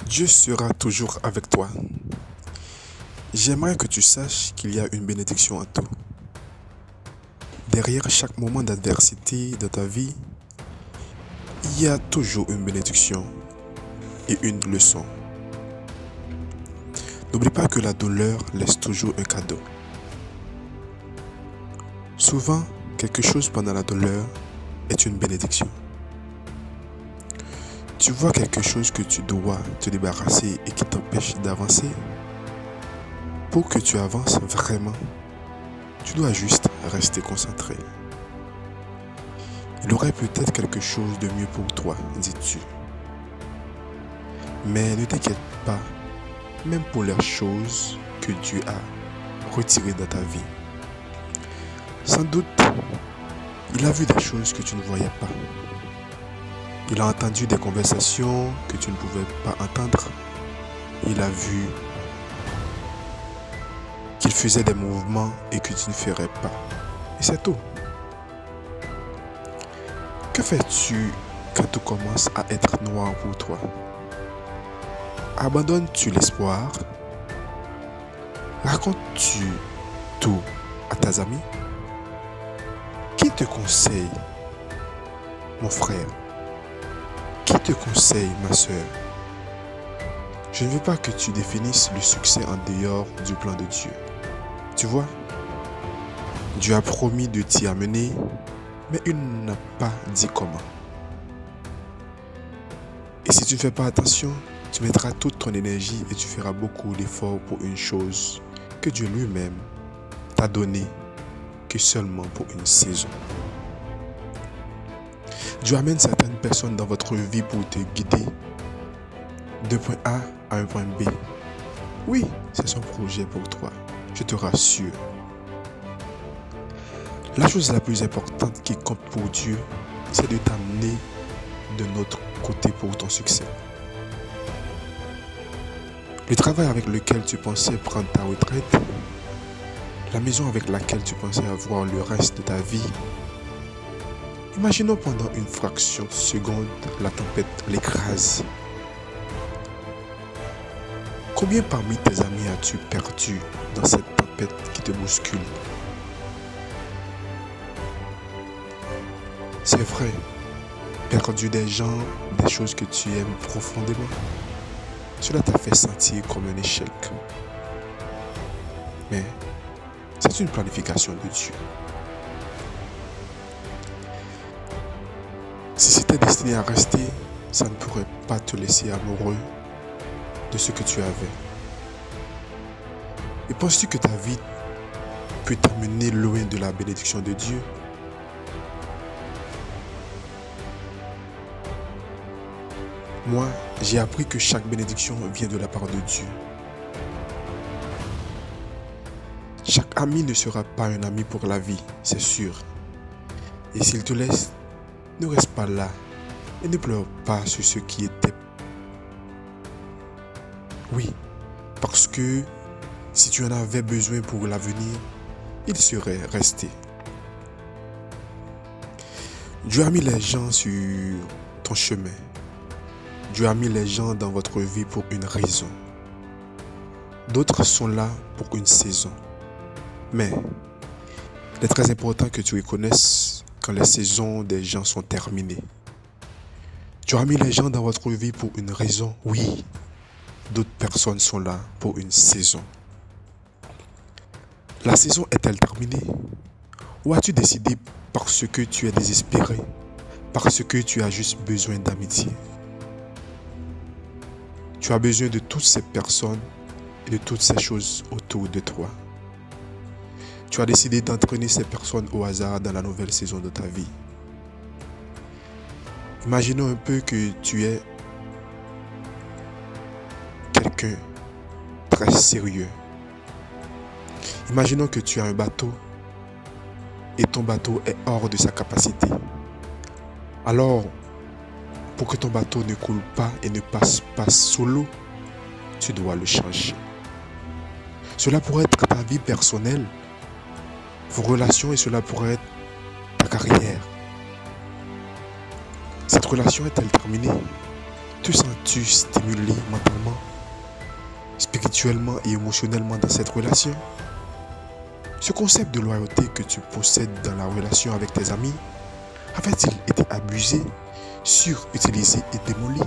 Dieu sera toujours avec toi. J'aimerais que tu saches qu'il y a une bénédiction en tout. Derrière chaque moment d'adversité de ta vie, il y a toujours une bénédiction et une leçon. N'oublie pas que la douleur laisse toujours un cadeau. Souvent, quelque chose pendant la douleur est une bénédiction. Tu vois quelque chose que tu dois te débarrasser et qui t'empêche d'avancer. Pour que tu avances vraiment, tu dois juste rester concentré. Il y aurait peut-être quelque chose de mieux pour toi, dis-tu. Mais ne t'inquiète pas, même pour les choses que Dieu a retirées de ta vie. Sans doute, il a vu des choses que tu ne voyais pas. Il a entendu des conversations que tu ne pouvais pas entendre. Il a vu qu'il faisait des mouvements et que tu ne ferais pas. Et c'est tout. Que fais-tu quand tout commence à être noir pour toi? Abandonnes-tu l'espoir? Racontes-tu tout à tes amis? Qui te conseille, mon frère? Qui te conseille, ma soeur? Je ne veux pas que tu définisses le succès en dehors du plan de Dieu. Tu vois, Dieu a promis de t'y amener, mais il n'a pas dit comment. Et si tu ne fais pas attention, tu mettras toute ton énergie et tu feras beaucoup d'efforts pour une chose que Dieu lui-même t'a donnée que seulement pour une saison. Dieu amène certaines personnes dans votre vie pour te guider d'un point A à un point B. Oui, c'est son projet pour toi, je te rassure. La chose la plus importante qui compte pour Dieu, c'est de t'amener de notre côté pour ton succès. Le travail avec lequel tu pensais prendre ta retraite, la maison avec laquelle tu pensais avoir le reste de ta vie. Imaginons pendant une fraction de seconde, la tempête l'écrase. Combien parmi tes amis as-tu perdu dans cette tempête qui te bouscule? C'est vrai, perdu des gens, des choses que tu aimes profondément. Cela t'a fait sentir comme un échec. Mais c'est une planification de Dieu. Si c'était destiné à rester, ça ne pourrait pas te laisser amoureux de ce que tu avais. Et penses-tu que ta vie peut t'amener loin de la bénédiction de Dieu? Moi, j'ai appris que chaque bénédiction vient de la part de Dieu. Chaque ami ne sera pas un ami pour la vie, c'est sûr. Et s'il te laisse, ne reste pas là et ne pleure pas sur ce qui était. Oui, parce que si tu en avais besoin pour l'avenir, il serait resté. Dieu a mis les gens sur ton chemin. Dieu a mis les gens dans votre vie pour une raison. D'autres sont là pour une saison. Mais il est très important que tu reconnaisses quand les saisons des gens sont terminées. Tu as mis les gens dans votre vie pour une raison, oui. D'autres personnes sont là pour une saison. La saison est-elle terminée? Ou as-tu décidé parce que tu es désespéré, parce que tu as juste besoin d'amitié? Tu as besoin de toutes ces personnes et de toutes ces choses autour de toi. Tu as décidé d'entraîner ces personnes au hasard dans la nouvelle saison de ta vie. Imaginons un peu que tu es quelqu'un de très sérieux. Imaginons que tu as un bateau et ton bateau est hors de sa capacité. Alors, pour que ton bateau ne coule pas et ne passe pas sous l'eau, tu dois le changer. Cela pourrait être ta vie personnelle, vos relations, et cela pourrait être ta carrière. Cette relation est-elle terminée? Te sens-tu stimulé mentalement, spirituellement et émotionnellement dans cette relation? Ce concept de loyauté que tu possèdes dans la relation avec tes amis avait-il été abusé, surutilisé et démoli?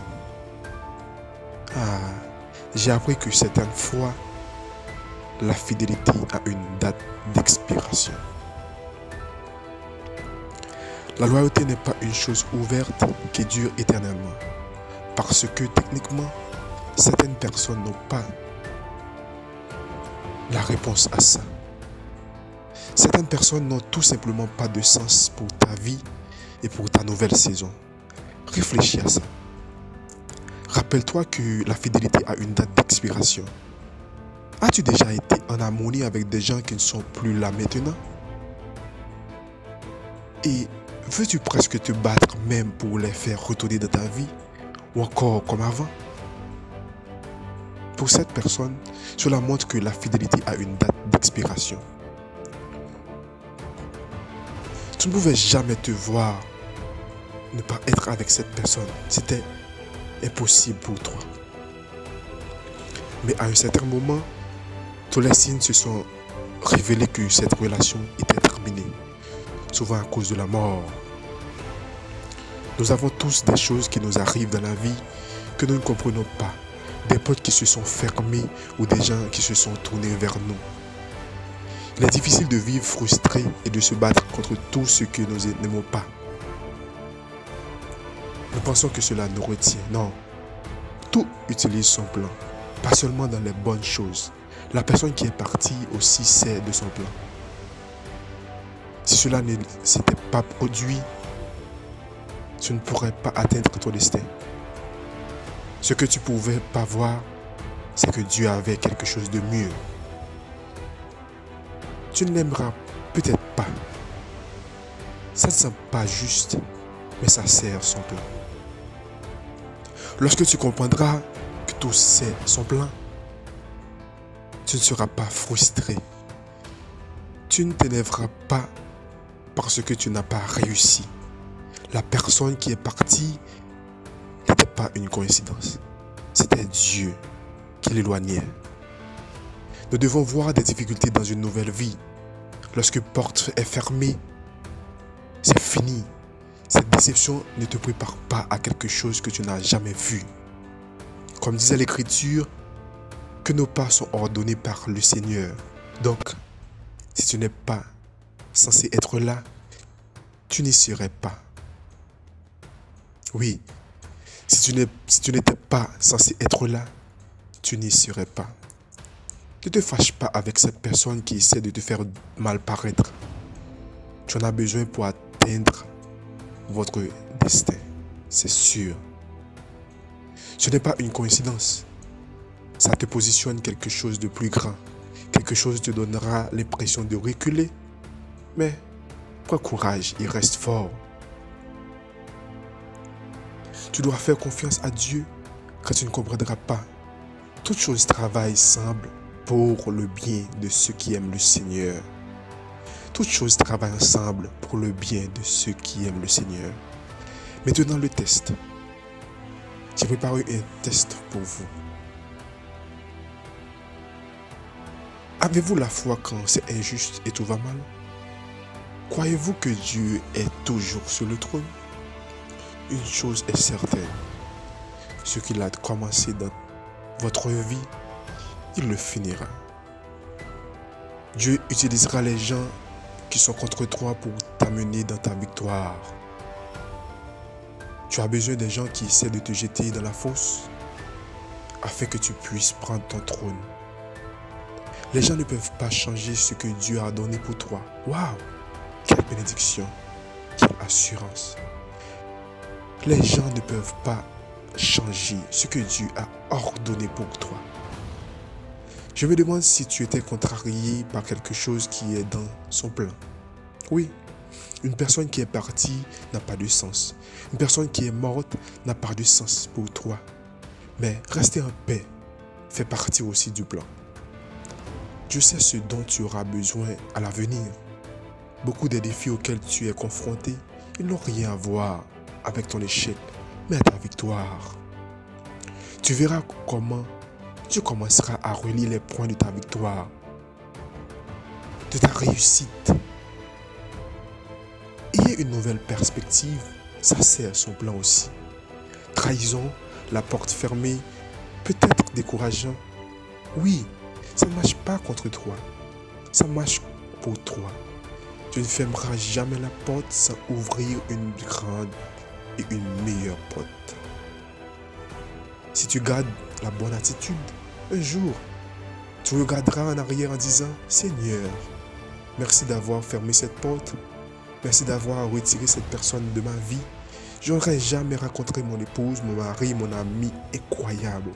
Ah, j'ai appris que certaines fois, la fidélité a une date d'expiration. La loyauté n'est pas une chose ouverte qui dure éternellement, parce que techniquement, certaines personnes n'ont pas la réponse à ça. Certaines personnes n'ont tout simplement pas de sens pour ta vie et pour ta nouvelle saison. Réfléchis à ça. Rappelle-toi que la fidélité a une date d'expiration. As-tu déjà été en harmonie avec des gens qui ne sont plus là maintenant? Et veux-tu presque te battre même pour les faire retourner dans ta vie? Ou encore comme avant? Pour cette personne, cela montre que la fidélité a une date d'expiration. Tu ne pouvais jamais te voir ne pas être avec cette personne. C'était impossible pour toi. Mais à un certain moment, tous les signes se sont révélés que cette relation était terminée, souvent à cause de la mort. Nous avons tous des choses qui nous arrivent dans la vie que nous ne comprenons pas. Des portes qui se sont fermées ou des gens qui se sont tournés vers nous. Il est difficile de vivre frustré et de se battre contre tout ce que nous n'aimons pas. Nous pensons que cela nous retient. Non. Tout utilise son plan. Pas seulement dans les bonnes choses. La personne qui est partie aussi sait de son plan. Si cela ne s'était pas produit, tu ne pourrais pas atteindre ton destin. Ce que tu ne pouvais pas voir, c'est que Dieu avait quelque chose de mieux. Tu ne l'aimeras peut-être pas. Ça ne semble pas juste, mais ça sert son plan. Lorsque tu comprendras que tout c'est son plan, tu ne seras pas frustré. Tu ne t'énerveras pas parce que tu n'as pas réussi. La personne qui est partie n'était pas une coïncidence. C'était Dieu qui l'éloignait. Nous devons voir des difficultés dans une nouvelle vie. Lorsque porte est fermée, c'est fini. Cette déception ne te prépare pas à quelque chose que tu n'as jamais vu. Comme disait l'Écriture, que nos pas sont ordonnés par le Seigneur. Donc, si tu n'es pas censé être là, tu n'y serais pas. Oui, si tu n'étais pas censé être là, tu n'y serais pas. Ne te fâche pas avec cette personne qui essaie de te faire mal paraître. Tu en as besoin pour atteindre votre destin, c'est sûr. Ce n'est pas une coïncidence. Ça te positionne quelque chose de plus grand. Quelque chose te donnera l'impression de reculer. Mais, prends courage et reste fort. Tu dois faire confiance à Dieu quand tu ne comprendras pas. Toutes choses travaillent ensemble pour le bien de ceux qui aiment le Seigneur. Toutes choses travaillent ensemble pour le bien de ceux qui aiment le Seigneur. Maintenant, le test. J'ai préparé un test pour vous. Avez-vous la foi quand c'est injuste et tout va mal? Croyez-vous que Dieu est toujours sur le trône? Une chose est certaine. Ce qu'il a commencé dans votre vie, il le finira. Dieu utilisera les gens qui sont contre toi pour t'amener dans ta victoire. Tu as besoin des gens qui essaient de te jeter dans la fosse afin que tu puisses prendre ton trône. Les gens ne peuvent pas changer ce que Dieu a donné pour toi. Waouh! Quelle bénédiction! Quelle assurance! Les gens ne peuvent pas changer ce que Dieu a ordonné pour toi. Je me demande si tu étais contrarié par quelque chose qui est dans son plan. Oui, une personne qui est partie n'a pas de sens. Une personne qui est morte n'a pas de sens pour toi. Mais rester en paix fait partie aussi du plan. Dieu sait ce dont tu auras besoin à l'avenir. Beaucoup des défis auxquels tu es confronté, ils n'ont rien à voir avec ton échec, mais à ta victoire. Tu verras comment tu commenceras à relier les points de ta victoire, de ta réussite. Ayez une nouvelle perspective, ça sert son plan aussi. Trahison, la porte fermée, peut-être décourageant. Oui, ça ne marche pas contre toi, ça marche pour toi. Tu ne fermeras jamais la porte sans ouvrir une grande et une meilleure porte. Si tu gardes la bonne attitude, un jour, tu regarderas en arrière en disant « Seigneur, merci d'avoir fermé cette porte. Merci d'avoir retiré cette personne de ma vie. Je n'aurais jamais rencontré mon épouse, mon mari, mon ami incroyable. »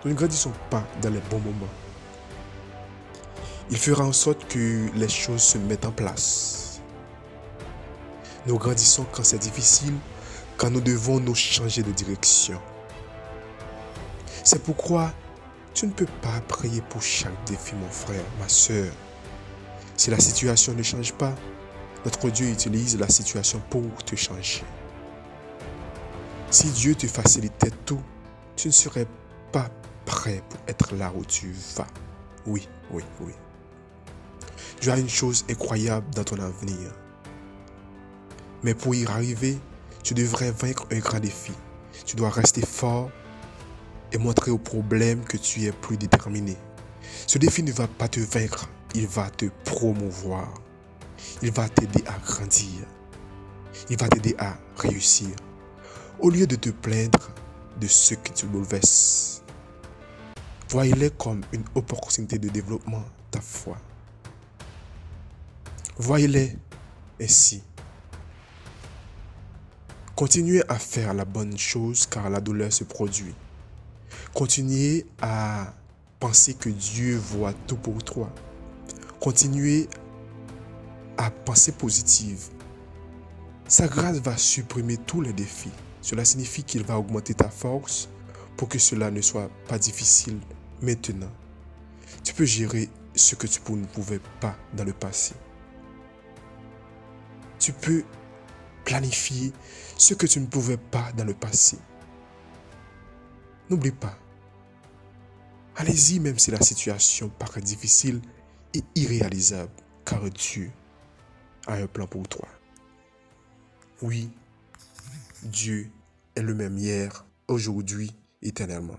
Nous ne grandissons pas dans les bons moments. Il fera en sorte que les choses se mettent en place. Nous grandissons quand c'est difficile, quand nous devons nous changer de direction. C'est pourquoi tu ne peux pas prier pour chaque défi, mon frère, ma soeur. Si la situation ne change pas, notre Dieu utilise la situation pour te changer. Si Dieu te facilitait tout, tu ne serais pas prêt pour être là où tu vas. Oui. Tu as une chose incroyable dans ton avenir. Mais pour y arriver, tu devrais vaincre un grand défi. Tu dois rester fort et montrer au problème que tu es plus déterminé. Ce défi ne va pas te vaincre, il va te promouvoir. Il va t'aider à grandir. Il va t'aider à réussir. Au lieu de te plaindre de ce qui te bouleverse, voyez-les comme une opportunité de développement de ta foi. Voyez-les ainsi. Continuez à faire la bonne chose car la douleur se produit. Continuez à penser que Dieu voit tout pour toi. Continuez à penser positive. Sa grâce va supprimer tous les défis. Cela signifie qu'il va augmenter ta force pour que cela ne soit pas difficile maintenant. Tu peux gérer ce que tu ne pouvais pas dans le passé. Tu peux planifier ce que tu ne pouvais pas dans le passé. N'oublie pas. Allez-y même si la situation paraît difficile et irréalisable, car Dieu a un plan pour toi. Oui, Dieu est le même hier, aujourd'hui, éternellement.